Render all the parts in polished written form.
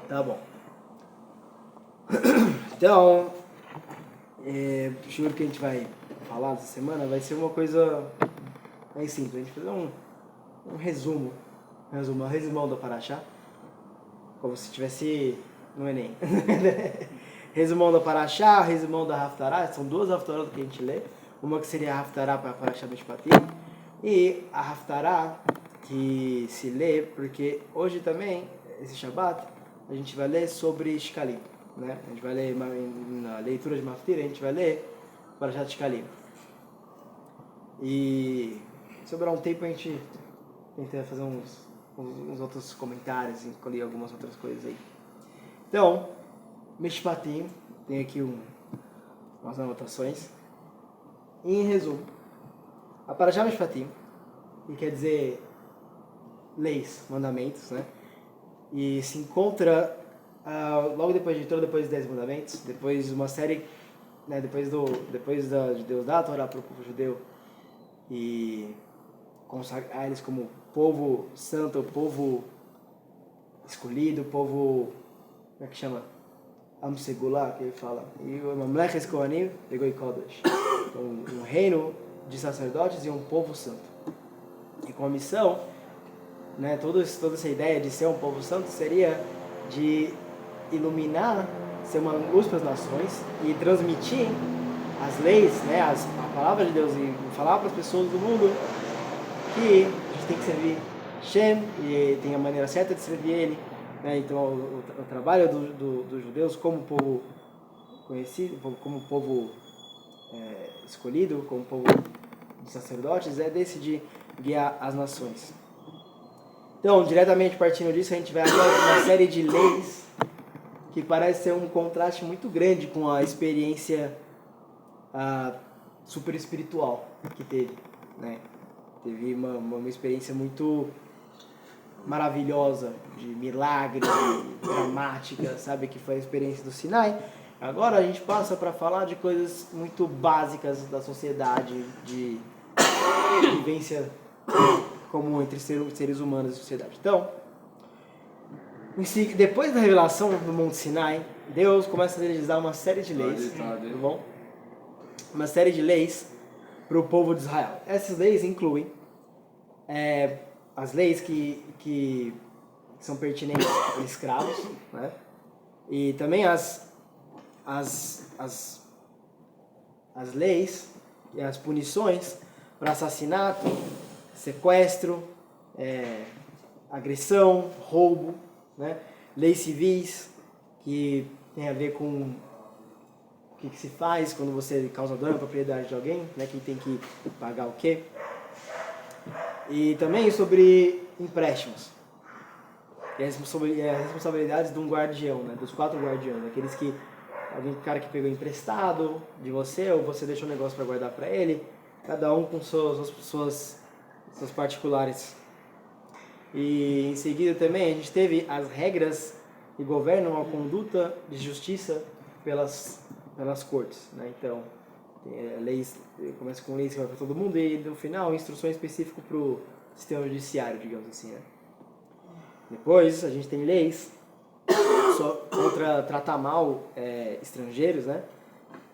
Tá bom. Então, o shiur que a gente vai falar essa semana vai ser uma coisa mais simples. A gente vai fazer um resumão da Parashá, como se estivesse no Enem. Resumão da Parashá, resumão da Haftará, são duas Haftarot que a gente lê. Uma que seria a Haftará para a Parashá Mishpatim e a Haftará que se lê, porque hoje também, esse Shabbat, a gente vai ler sobre Shkalim, né? A gente vai ler, na leitura de Maftir, a gente vai ler Parashat Shkalim. E se sobrar um tempo a gente tenta fazer uns outros comentários, incluir algumas outras coisas aí. Então, Mishpatim, tem aqui umas anotações. Em resumo, a Parashá Mishpatim, que quer dizer leis, mandamentos, né? E se encontra logo depois dos 10 mandamentos, depois de uma série, né, depois de Deus dar a Torá para o povo judeu e consagrar eles como povo santo, povo escolhido, povo, como é que chama? Am Segulá, que ele fala. E o Mamleches Kohanim pegou Kodesh. Então, um reino de sacerdotes e um povo santo. E com a missão, né, toda essa ideia de ser um povo santo seria de iluminar, ser uma luz para as nações e transmitir as leis, né, a palavra de Deus e falar para as pessoas do mundo que a gente tem que servir Shem e tem a maneira certa de servir Ele, né? Então o trabalho dos judeus como povo conhecido, como povo escolhido, como povo de sacerdotes, é decidir guiar as nações. Então, diretamente partindo disso, a gente vai agora uma série de leis que parece ser um contraste muito grande com a experiência super espiritual que teve, né? Teve uma experiência muito maravilhosa, de milagre, dramática, sabe? Que foi a experiência do Sinai. Agora a gente passa para falar de coisas muito básicas da sociedade, de vivência comum entre seres humanos e sociedade. Então, depois da revelação do Monte Sinai, Deus começa a legislar uma série de leis, tá bom? Uma série de leis para o povo de Israel. Essas leis incluem as leis que são pertinentes a escravos, né? E também as leis e as punições para assassinato, sequestro, agressão, roubo, né? Leis civis que tem a ver com o que se faz quando você causa dano à propriedade de alguém, né? Quem tem que pagar o quê. E também sobre empréstimos. E as responsabilidades de um guardião, né? Dos 4 guardiões, aqueles que algum cara que pegou emprestado de você ou você deixou um negócio para guardar para ele, cada um com suas particulares. E em seguida também a gente teve as regras que governam a conduta de justiça pelas cortes, né? Então, leis, começa com leis que vai para todo mundo e no final instruções específicas para o sistema judiciário, digamos assim, né? Depois a gente tem leis contra tratar mal estrangeiros, né?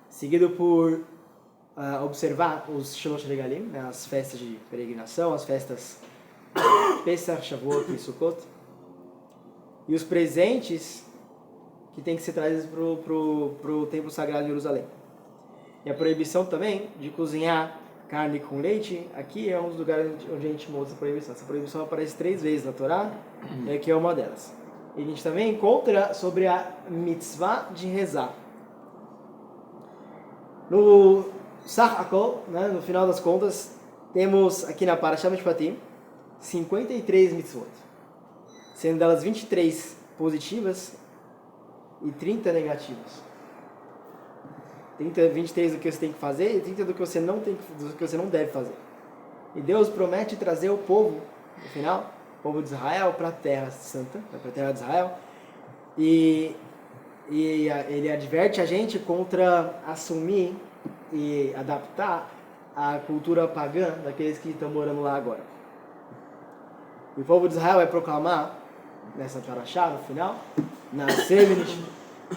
Seguido por observar os Shalosh Regalim, né? As festas de peregrinação, as festas Pesach, Shavuot e Sukkot, e os presentes que tem que ser trazidos para o templo sagrado de Jerusalém. E a proibição também de cozinhar carne com leite, aqui é um dos lugares onde a gente mostra essa proibição. Essa proibição aparece 3 vezes na Torá, e aqui é uma delas. E a gente também encontra sobre a mitzvah de rezar. No Sach Hakol, né, no final das contas, temos aqui na Parashá Mishpatim 53 mitzvot, sendo delas 23 positivas e 30 negativas. 23 do que você tem que fazer e 30 do que você não deve fazer. E Deus promete trazer o povo, no final, o povo de Israel, para a Terra Santa, para a Terra de Israel, e ele adverte a gente contra assumir e adaptar a cultura pagã daqueles que estão morando lá agora. E o povo de Israel vai proclamar nessa paraxá, no final, na Sevenish,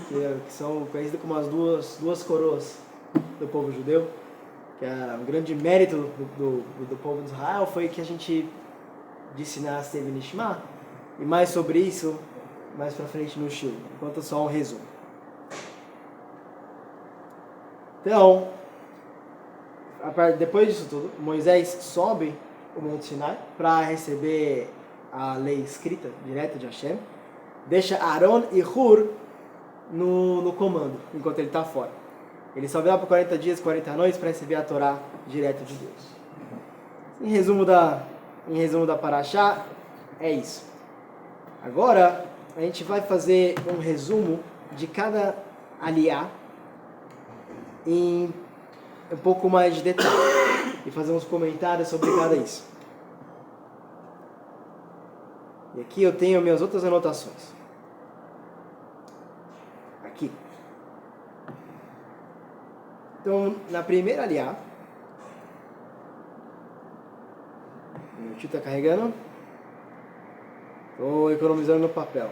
que são conhecidas como as duas coroas do povo judeu, que é um grande mérito do povo de Israel, foi que a gente disse na Sevenishma, e mais sobre isso, mais pra frente no Shul, enquanto só um resumo. Então, depois disso tudo, Moisés sobe o Monte Sinai para receber a lei escrita, direto de Hashem, deixa Aaron e Hur no comando, enquanto ele está fora. Ele sobe lá por 40 dias, 40 noites para receber a Torá direto de Deus. Em resumo da Paraxá, é isso. Agora, a gente vai fazer um resumo de cada aliá em um pouco mais de detalhe e fazer uns comentários sobre cada isso. E aqui eu tenho minhas outras anotações. Aqui. Então, na primeira aliá, meu tio está carregando. Estou economizando no papel.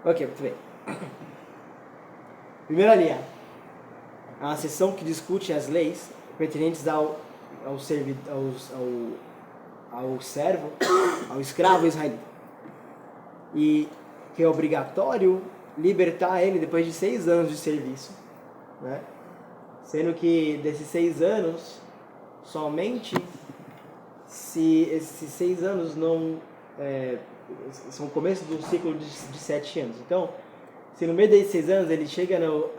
Ok, muito bem. Primeira aliá. É uma seção que discute as leis pertinentes ao servo, ao escravo israelita. E que é obrigatório libertar ele depois de 6 anos de serviço, né? Sendo que desses 6 anos, somente se esses 6 anos não são o começo do ciclo de 7 anos. Então, se no meio desses 6 anos ele chega no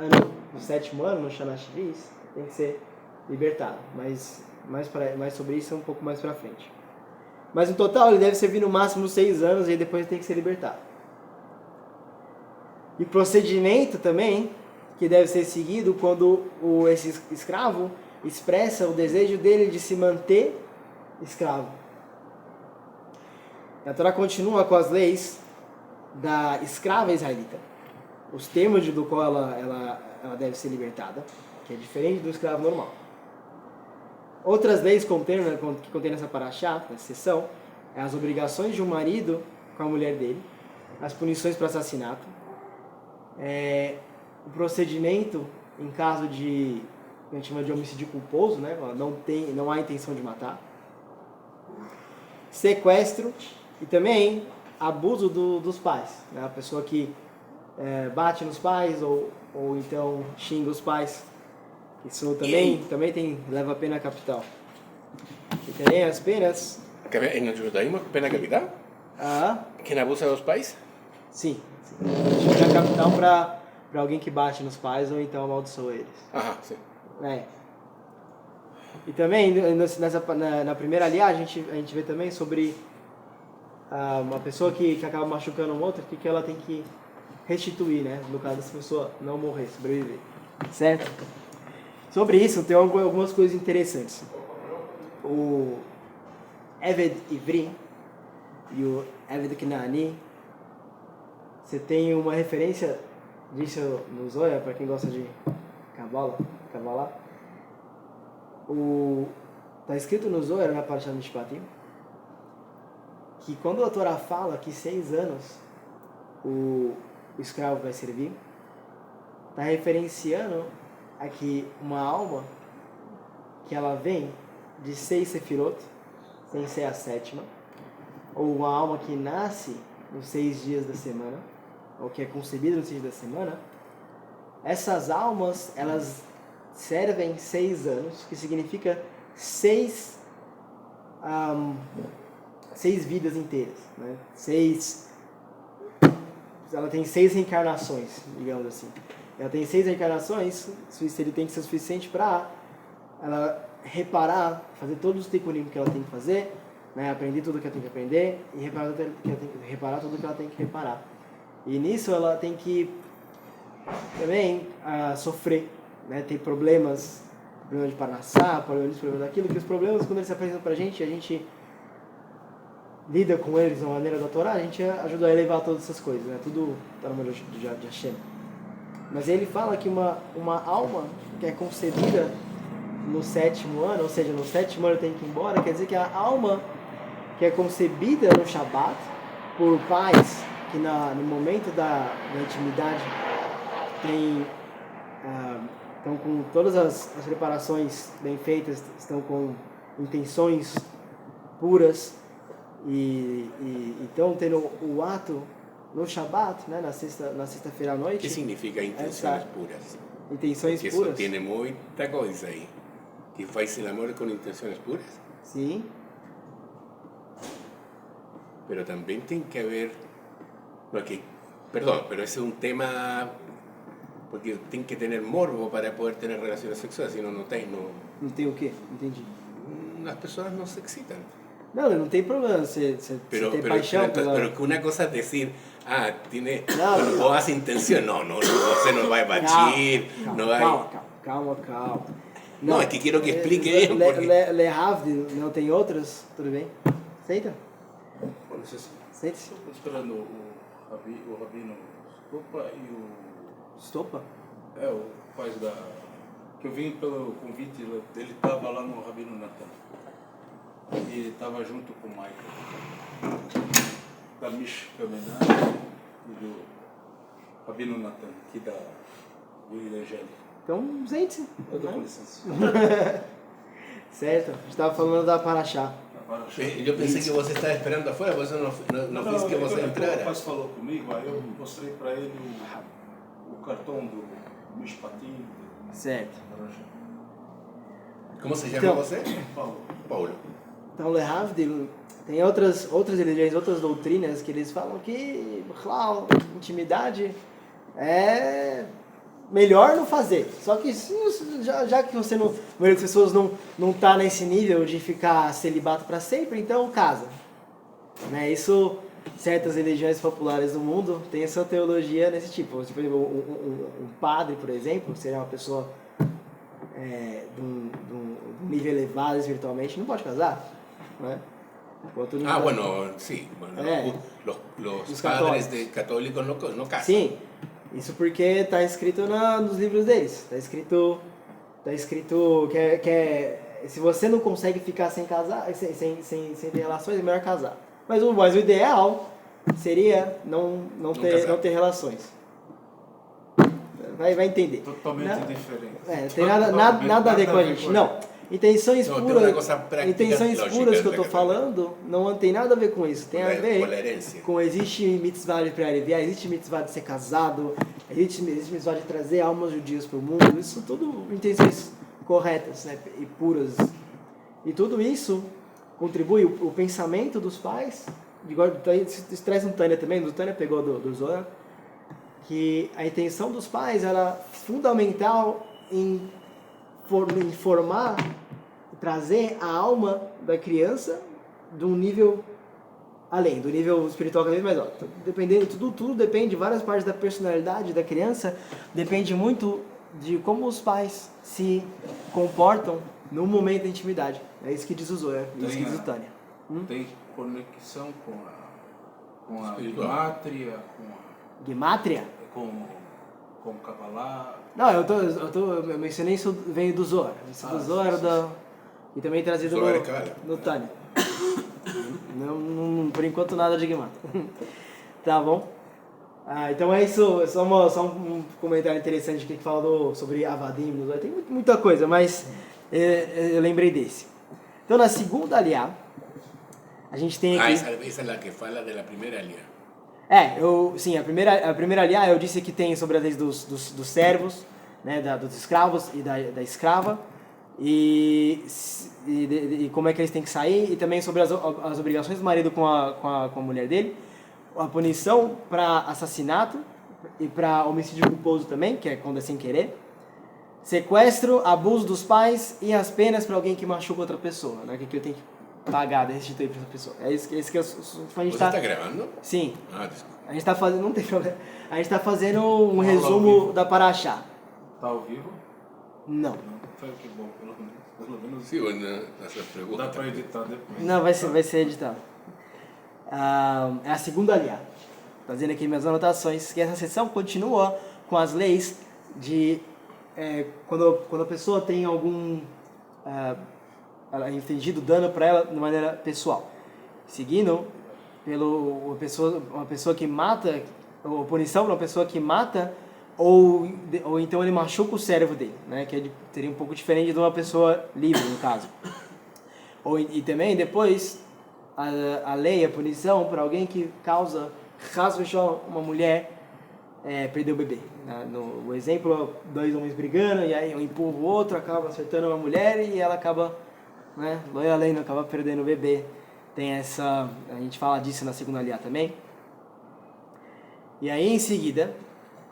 7º ano, no Shana Shvius, tem que ser libertado. Mas mais sobre isso um pouco mais pra frente. Mas no total ele deve servir no máximo 6 anos e depois tem que ser libertado. E procedimento também que deve ser seguido quando esse escravo expressa o desejo dele de se manter escravo. A Torá continua com as leis da escrava israelita, os termos do qual ela deve ser libertada, que é diferente do escravo normal. Outras leis que contém nessa paraxá, nessa seção, é as obrigações de um marido com a mulher dele, as punições para assassinato, o procedimento em caso de, a gente chama de homicídio culposo, né? Não há intenção de matar, sequestro e também abuso dos pais, né? A pessoa que bate nos pais ou então xinga os pais. Isso também leva a pena capital. E também as penas... No judaísmo, pena capital? Quem abusa dos pais? Sim. Pena capital para alguém que bate nos pais ou então amaldiçoa eles. Sim. E também, na primeira aliá, a gente vê também sobre uma pessoa que acaba machucando um outro, que ela tem que restituir, né? No caso dessa pessoa não morrer, sobreviver. Certo? Sobre isso, tem algumas coisas interessantes. O Eved Ivri e o Eved Knaani, você tem uma referência disso no Zohar, para quem gosta de Kabbalah. Está escrito no Zohar, na Parashat Mishpatim, que quando a Torá fala que 6 anos o escravo vai servir, está referenciando aqui uma alma que ela vem de 6 sefirot, sem ser a 7ª, ou uma alma que nasce nos 6 dias da semana, ou que é concebida nos 6 dias da semana. Essas almas, elas servem 6 anos, que significa 6 vidas inteiras, né? Ela tem 6 reencarnações, digamos assim. Ela tem 6 reencarnações, ele tem que ser suficiente para ela reparar, fazer todos os tikkunim que ela tem que fazer, né? Aprender tudo que ela tem que aprender e reparar tudo que ela tem que reparar. E nisso ela tem que também sofrer, né? Tem problema de parnassá, problemas daquilo, que os problemas, quando eles se apresentam pra gente, a gente lida com eles de uma maneira da Torá, a gente ajuda a elevar todas essas coisas, né? Tudo está no meio de Hashem. Mas ele fala que uma alma que é concebida no 7º ano, ou seja, no 7º ano tem que ir embora, quer dizer que a alma que é concebida no Shabat por pais que no momento da intimidade estão com todas as preparações bem feitas, estão com intenções puras e estão tendo o ato no Shabat, né, na sexta-feira à noite. O que significa intenções puras? Intenções Porque puras. Porque isso tem muita coisa aí. Que faz el amor com intenções puras. Sim. Pero também tem que haver... Porque, perdão, pero esse é um tema... Porque tem que ter morbo para poder ter relações sexuais, senão não tem... Não tem o quê? Entendi. As pessoas não se excitam. Não tem problema, você tem paixão pela... Pero que una cosa es decir, tiene boas intenciones, no, você não vai batir, não vai... Calma. Não, é que quero que explique ele, porque... Le Havre, não tem outras? Tudo bem? Aceita? Aceita? Estou esperando o Rabino Stopa e o... Stopa? É, o pai da... Que eu vim pelo convite, ele estava lá no Rabino Natan. E estava junto com o Michael, da Mish Kamená e do Rabino Natan, aqui do Evangelho. Então, gente. Eu dou com licença. Certo, a gente estava falando da Paraxá. Eu pensei que você estava esperando afuera, você não fez que você entrara. O pai falou comigo, aí eu mostrei para ele o cartão do Mishpatim. Certo. Como se chama você? Paulo. Então, Le Havre tem outras religiões, outras doutrinas que eles falam que, claro, intimidade é melhor não fazer. Só que já que você não, a maioria das pessoas não tá nesse nível de ficar celibato para sempre, então casa. Né? Isso, certas religiões populares do mundo têm essa teologia nesse tipo. Por exemplo, um padre, por exemplo, seria uma pessoa de um nível elevado espiritualmente, não pode casar. Né? Bueno, sí. Bueno, los padres católicos no casan. Sim, isso porque está escrito nos livros deles. Está escrito que se você não consegue ficar sem casar, sem ter relações, é melhor casar. Mas o ideal seria não ter relações. Vai entender. Totalmente diferente. Tem nada a ver com a gente. Não. Intenções puras que eu estou falando não tem nada a ver com isso. Tem a ver com existe mitzvah de prealiviar, existe mitzvah de ser casado, existe mitzvah de trazer almas judias para o mundo. Isso tudo intenções corretas, né, e puras. E tudo isso contribui o pensamento dos pais. Isso traz um Tânia também, o Tânia pegou do Zohar, que a intenção dos pais era fundamental em formar, trazer a alma da criança de um nível além, do nível espiritual cada vez mais alto. Dependendo, tudo depende, várias partes da personalidade da criança, depende muito de como os pais se comportam no momento da intimidade. É isso que diz o Zohar, é isso que diz o Tânia. Tem conexão com a Gemátria, Gemátria? Com o Kabbalah. Não, eu mencionei isso, veio do Zohar. Isso do Zohar e também trazido no Tânia. Não, por enquanto nada de Gemátria. Tá bom? Então é isso, só um comentário interessante que fala sobre Avadim. Tem muita coisa, mas eu lembrei desse. Então na segunda aliá, a gente tem aqui... Essa é a que fala da primeira aliá. Sim, a primeira aliá eu disse que tem sobre a lei dos servos, né, dos escravos e da escrava, e como é que eles têm que sair, e também sobre as obrigações do marido com a mulher dele, a punição para assassinato e para homicídio culposo também, que é quando é sem querer, sequestro, abuso dos pais e as penas para alguém que machuca outra pessoa, né, que eu tenho que pagar, restituir para essa pessoa. É isso que a gente Você está gravando? Sim. Desculpa. A gente está fazendo, não tem problema. A gente está fazendo um resumo da Paraxá. Tá ao vivo? Não. Foi que bom, pelo menos. Sim, nessa pergunta. Dá para editar depois. Não, vai ser editado. É a segunda aliá. Fazendo aqui minhas anotações, que essa sessão continua com as leis de quando a pessoa tem algum ela infligido dano para ela de maneira pessoal. Seguindo, uma pessoa que mata, ou punição para uma pessoa que mata, ou então ele machuca o cérebro dele, né? Que seria um pouco diferente de uma pessoa livre, no caso. E também, depois, a lei, a punição para alguém que causa, caso uma mulher perder o bebê. No exemplo, 2 homens brigando, e aí um empurra o outro, acaba acertando uma mulher e ela acaba, né, não acaba perdendo o bebê. Tem essa, a gente fala disso na segunda aliá também. E aí em seguida,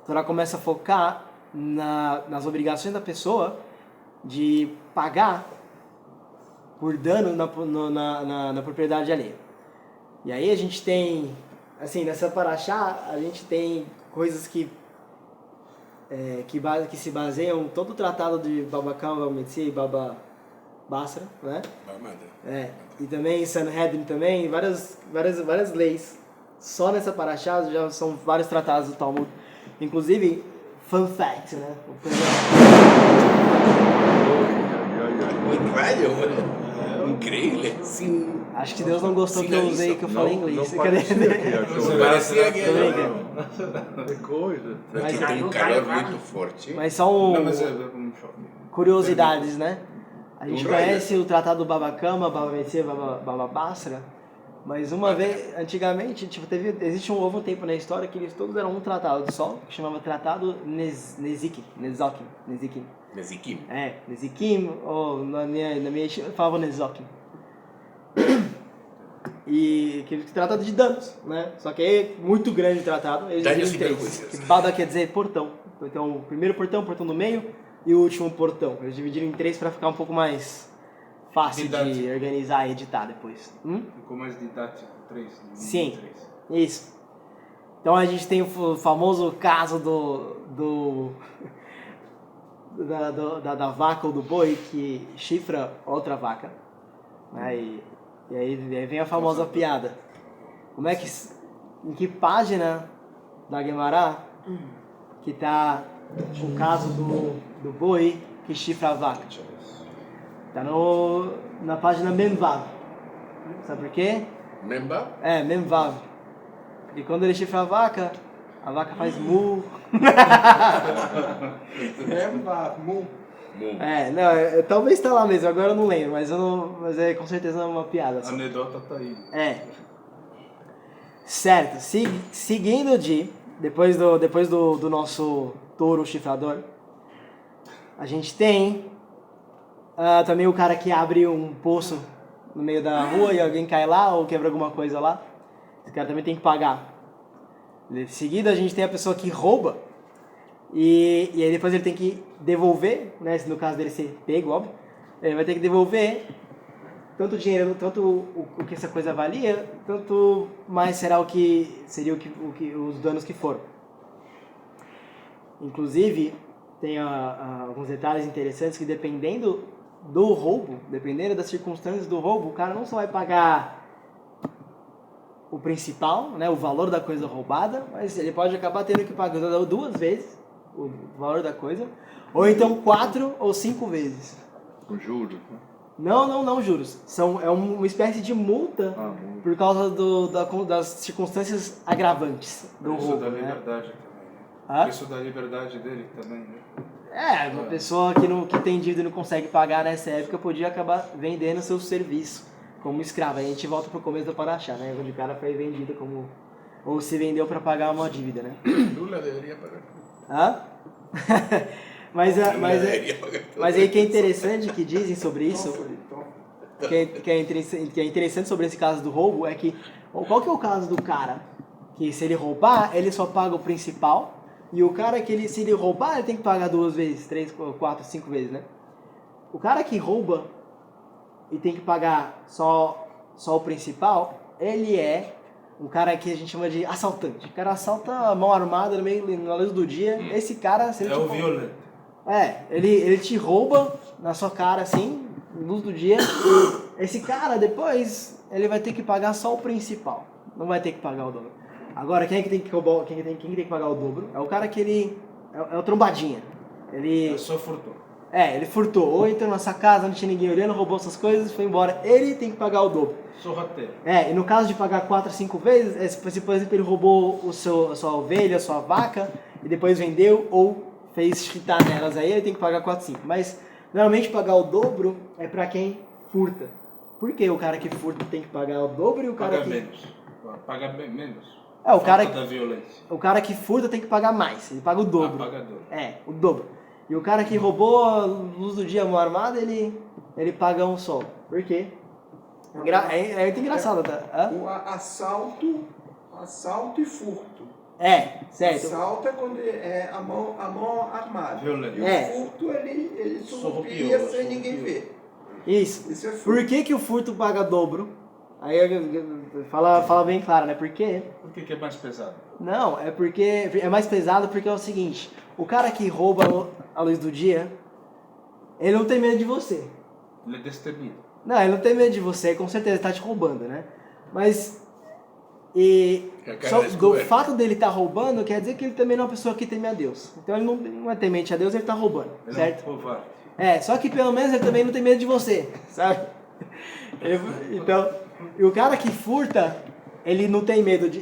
ela começa a focar nas obrigações da pessoa de pagar por dano na propriedade alheia. E aí a gente tem, assim, nessa paraxá, a gente tem coisas que se baseiam todo o tratado de Baba Kama, Baba Metzia e Baba Basra, né? E também Sanhedrin também, várias leis. Só nessa paraxá já são vários tratados do Talmud. Inclusive, fun fact, né? Incrível, sim. Acho que Deus não gostou que eu usei, que eu falei inglês. Parecia que É coisa. aqui tem um calor muito forte. Mas só curiosidades, né? A gente conhece o tratado do Baba Kama, Baba Metzia, Baba Basra, mas uma vez, antigamente, existe houve um tempo na história que eles todos eram um tratado só, que chamava Tratado Nezikim. Nezikim. Nezikim, ou na minha falava Nezokim. E que trata de danos, né? Só que é muito grande o tratado, eles dividem em 3. Bada quer dizer portão. Então, o primeiro portão, o portão do meio, e o último portão. Eles dividiram em 3 para ficar um pouco mais fácil de organizar e editar depois. Ficou mais didático, 3. Sim, isso. Então a gente tem o famoso caso da vaca ou do boi que chifra outra vaca. Né? E aí vem a famosa piada. Em que página da Guemará que tá o caso do boi que chifra a vaca? Tá na página Memvav. Sabe por quê? Memba? Memvav. E quando ele chifra a vaca faz mu. Memvav, mu. Talvez tá lá mesmo, agora eu não lembro, mas com certeza é uma piada. A anedota tá aí. Certo. Seguindo depois do nosso touro chifrador, a gente tem também o cara que abre um poço no meio da rua e alguém cai lá ou quebra alguma coisa lá. Esse cara também tem que pagar. Em seguida a gente tem a pessoa que rouba e aí depois ele tem que devolver, né? Se no caso dele ser pego, óbvio, ele vai ter que devolver tanto o dinheiro, tanto o que essa coisa valia, tanto mais será os danos que foram. Inclusive, tem alguns detalhes interessantes que dependendo do roubo, dependendo das circunstâncias do roubo, o cara não só vai pagar o principal, né, o valor da coisa roubada, mas ele pode acabar tendo que pagar 2 vezes o valor da coisa, ou então 4 ou 5 vezes. Com juros, né? Não juros. É uma espécie de multa por causa das circunstâncias agravantes do roubo. Isso da liberdade também, né? Isso da liberdade dele também, né? Uma pessoa que tem dívida e não consegue pagar nessa época podia acabar vendendo seu serviço como escravo. Aí a gente volta pro começo do Paraxá, né? Onde o cara foi vendido ou se vendeu para pagar uma dívida, né? Lula deveria pagar. Mas aí que é interessante que dizem sobre isso, que é interessante sobre esse caso do roubo, é que qual que é o caso do cara que se ele roubar, ele só paga o principal, e o cara que se ele roubar, ele tem que pagar 2 vezes, 3, 4, 5 vezes, né? O cara que rouba e tem que pagar só o principal, ele é um cara que a gente chama de assaltante. O cara assalta a mão armada na luz do dia. Esse cara... Se ele o violento. Ele te rouba na sua cara, assim, na luz do dia. Esse cara, depois, ele vai ter que pagar só o principal. Não vai ter que pagar o dobro. Agora, quem é que tem que roubar? Quem tem que pagar o dobro? É o cara que ele... É o trombadinha. Ele... É só furtou. Ele furtou. Ou entrou na sua casa, não tinha ninguém olhando, roubou suas coisas e foi embora. Ele tem que pagar o dobro. Sorrateiro. E no caso de pagar 4 a 5 vezes, se por exemplo ele roubou a sua ovelha, a sua vaca, e depois vendeu ou fez chitar nelas, aí ele tem que pagar 4 a 5. Mas normalmente pagar o dobro é pra quem furta. Por que o cara que furta tem que pagar o dobro e o cara Paga que... menos. Paga menos. o cara, da violência. o cara que furta tem que pagar mais, ele paga o dobro. Paga dobro. O dobro. E o cara que roubou a luz do dia, mão armada, ele paga um só. Por quê? É muito engraçado, tá? O assalto e furto. Certo. Assalto é quando é a mão armada. Violento. E o furto, ele surrupia sem ninguém ver. Isso. Isso é furto. Por que o furto paga dobro? Aí fala bem claro, né? Por quê? Por que é mais pesado? Não, é porque é mais pesado porque é o seguinte, o cara que rouba a luz do dia, ele não tem medo de você. Ele é destemido. Não, ele não tem medo de você, com certeza ele tá te roubando, né? Mas do fato dele estar roubando, quer dizer que ele também não é uma pessoa que teme a Deus. Então ele não é temente a Deus, ele tá roubando, certo? É um covarde. Só que pelo menos ele também não tem medo de você, sabe? Então, e o cara que furta, ele não tem medo de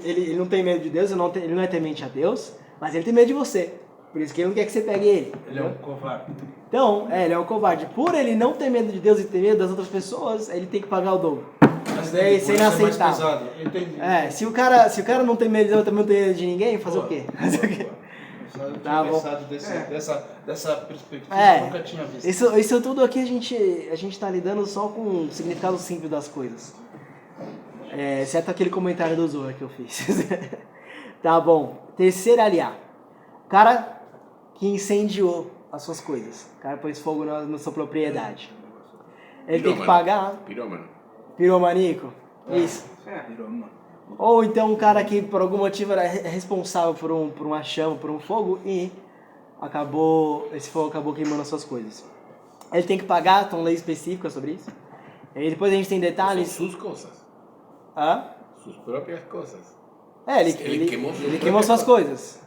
Deus, ele não é temente a Deus, mas ele tem medo de você. Por isso que ele não quer que você pegue ele. Ele é um covarde. Então, ele é um covarde. Por ele não ter medo de Deus e ter medo das outras pessoas, ele tem que pagar o dobro. Mas daí isso é inaceitável. Entendi. Se o cara não tem medo de Deus, também não tem medo de ninguém, fazer o quê? Fazer o quê? Eu Tá tinha bom. pensado dessa perspectiva, eu nunca tinha visto. Isso tudo aqui a gente tá lidando só com o significado simples das coisas. Exceto aquele comentário do Zohar que eu fiz. Tá bom. Terceiro aliar. O cara que incendiou as suas coisas. O cara pôs fogo na sua propriedade. Ele tem que pagar. Piromaníaco. Isso. Ou então um cara que por algum motivo era responsável por uma chama, por um fogo e esse fogo acabou queimando as suas coisas. Ele tem que pagar, tem uma lei específica sobre isso. E depois a gente tem detalhes. Sus coisas. Sus próprias coisas. Ele queimou suas coisas.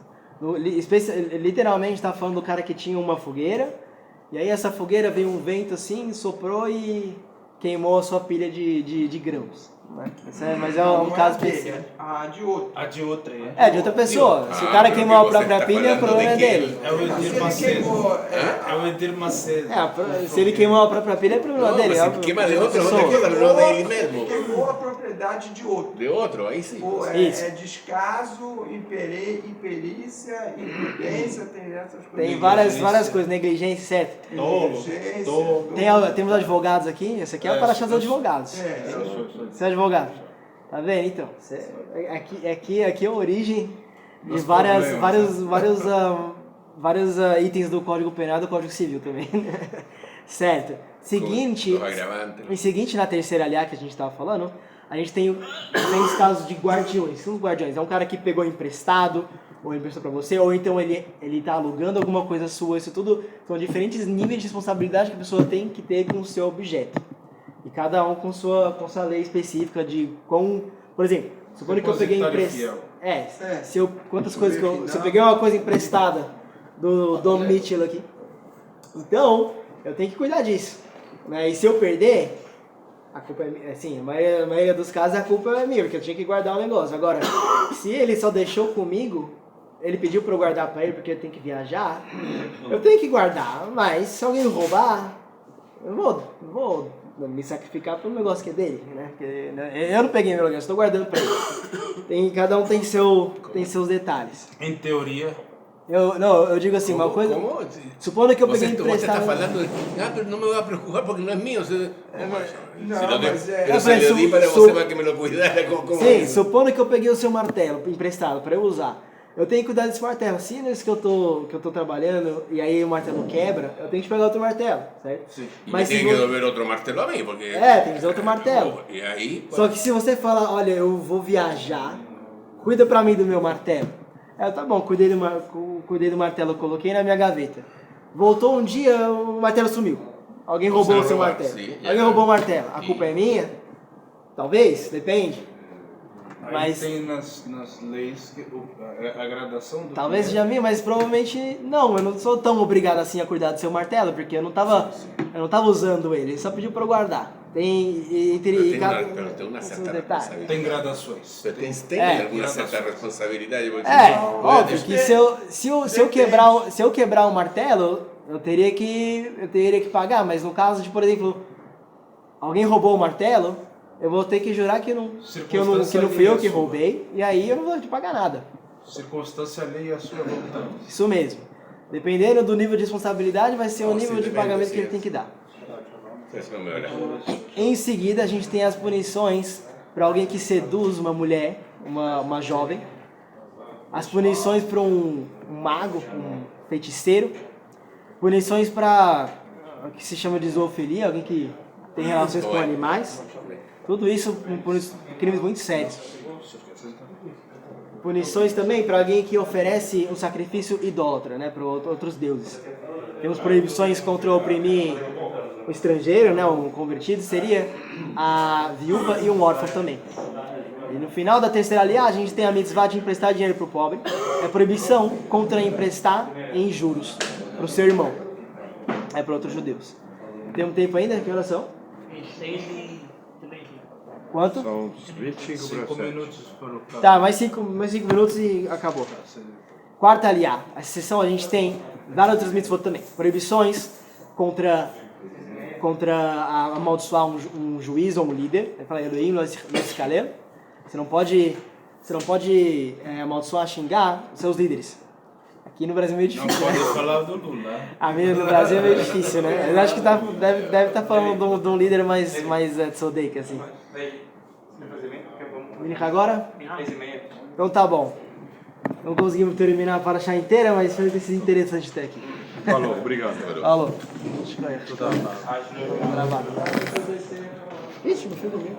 Literalmente está falando do cara que tinha uma fogueira, e aí essa fogueira veio um vento assim, soprou e queimou a sua pilha de grãos. Né? Mas é um caso específico. De outro. De outra, de outra pessoa. Se o cara queimou a própria pilha, o problema é dele. É o Edir Macedo. É o Edir Macedo. Se ele queimou a própria pilha, é problema dele. Se queima de outro, outra coisa, não dele mesmo. Queimou a propriedade de outro. De outro, aí sim. Isso. É descaso, imperícia, imprudência, tem essas coisas. Tem várias coisas, negligência, certo? Temos advogados aqui, esse aqui é o paraxá dos advogados. Você é advogado. Tá vendo? Então, aqui é a origem de vários itens do Código Penal e do Código Civil também. Certo. Seguinte, na terceira aliá que a gente estava falando, a gente tem os casos de guardiões. São os guardiões. É um cara que pegou emprestado, ou emprestou para você, ou então ele tá alugando alguma coisa sua. Isso tudo são diferentes níveis de responsabilidade que a pessoa tem que ter com o seu objeto. E cada um com sua lei específica de como... Por exemplo, supondo que eu peguei emprestado... Se eu peguei uma coisa emprestada do Dom Mitchell aqui, então eu tenho que cuidar disso. Né? E se eu perder, a culpa é minha. Assim, a maioria dos casos a culpa é minha, porque eu tinha que guardar o negócio. Agora, se ele só deixou comigo, ele pediu para eu guardar para ele porque eu tenho que viajar, eu tenho que guardar. Mas se alguém roubar, eu vou me sacrificar por um negócio que é dele, né? Porque, eu não peguei meu lugar, estou guardando para ele. Cada um tem seus detalhes. Em teoria. Eu digo assim, uma coisa... Supondo que eu peguei emprestado... Você está falando, pero não me vou preocupar porque não é meu. Se Não, lo di para você para que me lo cuidara. Sim, supondo que eu peguei o seu martelo emprestado para eu usar. Eu tenho que cuidar desse martelo. Se nesse que eu tô trabalhando e aí o martelo quebra, eu tenho que pegar outro martelo, certo? Sim. Mas tem que devolver outro martelo a mim, porque... tem que usar outro martelo. E aí... Só que se você fala, olha, eu vou viajar, cuida pra mim do meu martelo. Tá bom, cuidei do martelo, coloquei na minha gaveta. Voltou um dia, o martelo sumiu. Alguém roubou o seu martelo. Alguém roubou o martelo. A culpa é minha? Talvez, depende. Aí Mas tem nas leis a gradação do talvez já vi, mas provavelmente não. Eu não sou tão obrigado assim a cuidar do seu martelo, porque eu não tava usando ele. Ele só pediu para eu guardar. Tem Tem uma certa responsabilidade. Tem gradações. Você tem alguma certa responsabilidade. Porque Óbvio que se eu quebrar o martelo, eu teria que pagar, mas no caso de, por exemplo, alguém roubou o martelo, eu vou ter que jurar que não fui eu que roubei, e aí eu não vou te pagar nada. Circunstância alheia à sua vontade. Isso mesmo. Dependendo do nível de responsabilidade, vai ser o nível de pagamento que ele tem que dar. Em seguida, a gente tem as punições para alguém que seduz uma mulher, uma jovem. As punições para um mago, um feiticeiro. Punições para o que se chama de zoofilia, alguém que tem relações com animais. Tudo isso por crimes muito sérios. Punições também para alguém que oferece um sacrifício idólatra, né, para outros deuses. Temos proibições contra oprimir o estrangeiro, né, um convertido, seria a viúva e um órfão também. E no final da terceira aliá, a gente tem a mitzvah de emprestar dinheiro para o pobre. É proibição contra emprestar em juros para o seu irmão. É para outros judeus. Temos tempo ainda? Que horas são? 6h13. Quanto? São 25 minutos para o carro. Tá, mais 5 minutos e acabou. Quarta aliá. A sessão a gente tem várias outras mitzvot também. Proibições contra amaldiçoar um juiz ou um líder. Ele fala, Elohim lo escalel. Você não pode amaldiçoar, xingar os seus líderes. Aqui no Brasil é meio difícil, Não né? pode falar do Lula. A minha no Brasil é meio difícil, né? Eu acho que deve estar falando de um líder mais tzodek, assim. Vini agora? Então tá bom. Não conseguimos terminar a paraxá inteira, mas foi interessante até aqui. Falou, obrigado. Falou. Gravado. Ixi, meu filho dormiu.